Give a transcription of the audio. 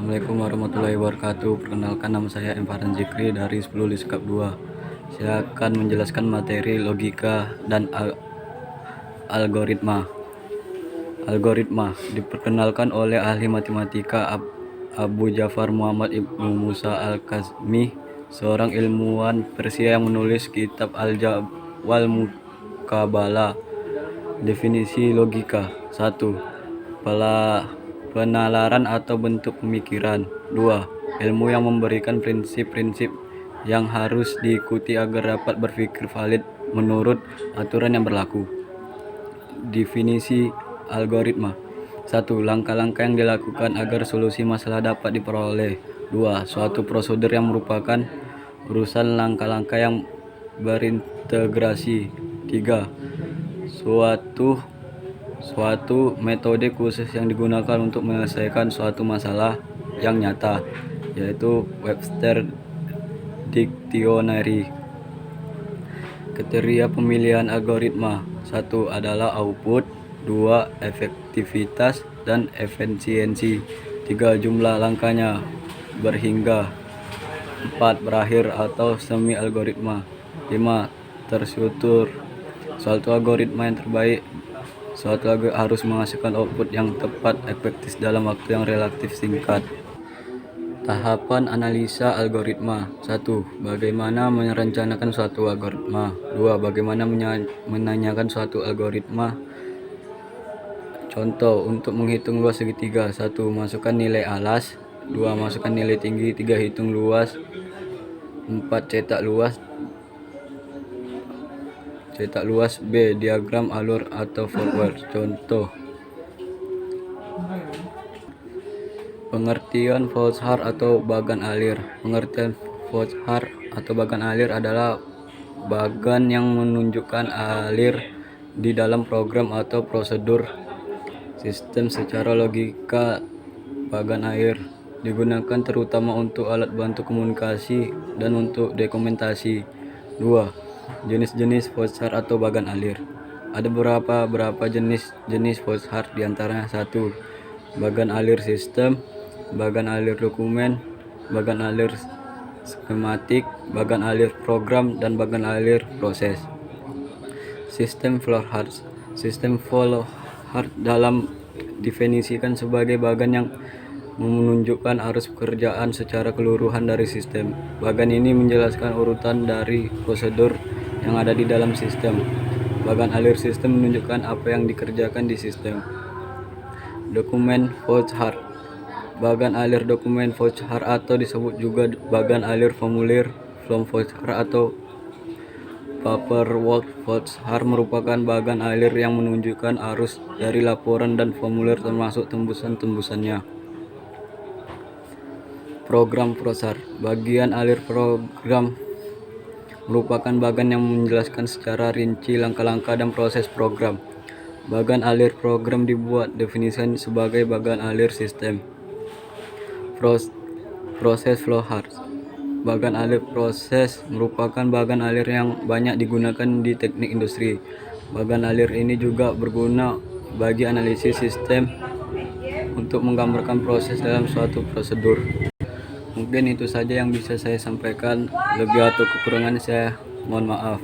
Assalamualaikum warahmatullahi wabarakatuh. Perkenalkan, nama saya M. Farhan Zikri dari 10 Liskap 2. Saya akan menjelaskan materi logika dan algoritma. Algoritma diperkenalkan oleh ahli matematika Abu Ja'far Muhammad Ibnu Musa Al-Kazmi, seorang ilmuwan Persia yang menulis kitab Al-Jabr wal Muqabalah. Definisi logika: 1. Penalaran atau bentuk pemikiran. 2. Ilmu yang memberikan prinsip-prinsip yang harus diikuti agar dapat berpikir valid menurut aturan yang berlaku. Definisi algoritma: 1. Langkah-langkah yang dilakukan agar solusi masalah dapat diperoleh. 2. Suatu prosedur yang merupakan urusan langkah-langkah yang berintegrasi. 3. Suatu metode khusus yang digunakan untuk menyelesaikan suatu masalah yang nyata, yaitu Webster Dictionary. Kriteria pemilihan algoritma: 1. Adalah output. 2. Efektivitas dan efisiensi. 3. Jumlah langkahnya berhingga. 4. Berakhir atau semi algoritma. 5. Terstruktur. Suatu algoritma yang terbaik harus menghasilkan output yang tepat, efektif dalam waktu yang relatif singkat. Tahapan analisa algoritma: 1. Bagaimana merencanakan suatu algoritma. 2. Bagaimana menanyakan suatu algoritma. Contoh, untuk menghitung luas segitiga: 1. Masukkan nilai alas. 2. Masukkan nilai tinggi. 3. Hitung luas. 4. Cetak luas. B. Diagram alur atau forward. Contoh, pengertian Fouchard atau bagan alir. Pengertian Fouchard atau bagan alir adalah bagan yang menunjukkan alir di dalam program atau prosedur sistem. Secara logika, bagan alir digunakan terutama untuk alat bantu komunikasi dan untuk dokumentasi. 2. Jenis-jenis Fouchard atau bagan alir. Ada beberapa jenis Fouchard, diantaranya: 1. Bagan alir sistem, bagan alir dokumen, bagan alir skematik, bagan alir program, dan bagan alir proses. Sistem Fouchard. Sistem Fouchard dalam definisikan sebagai bagan yang menunjukkan arus pekerjaan secara keseluruhan dari sistem. Bagan ini menjelaskan urutan dari prosedur yang ada di dalam sistem. Bagan alir sistem menunjukkan apa yang dikerjakan di sistem. Dokumen Fouchard. Bagan alir dokumen Fouchard atau disebut juga bagan alir formulir form Fouchard atau paperwork Fouchard merupakan bagan alir yang menunjukkan arus dari laporan dan formulir termasuk tembusan-tembusannya. Program Fouchard. Bagian alir program merupakan bagan yang menjelaskan secara rinci langkah-langkah dan proses program. Bagan alir program dibuat definisikan sebagai bagan alir sistem. Proses Fouchard. Bagan alir proses merupakan bagan alir yang banyak digunakan di teknik industri. Bagan alir ini juga berguna bagi analisis sistem untuk menggambarkan proses dalam suatu prosedur. Mungkin itu saja yang bisa saya sampaikan. Lebih atau kekurangan saya mohon maaf.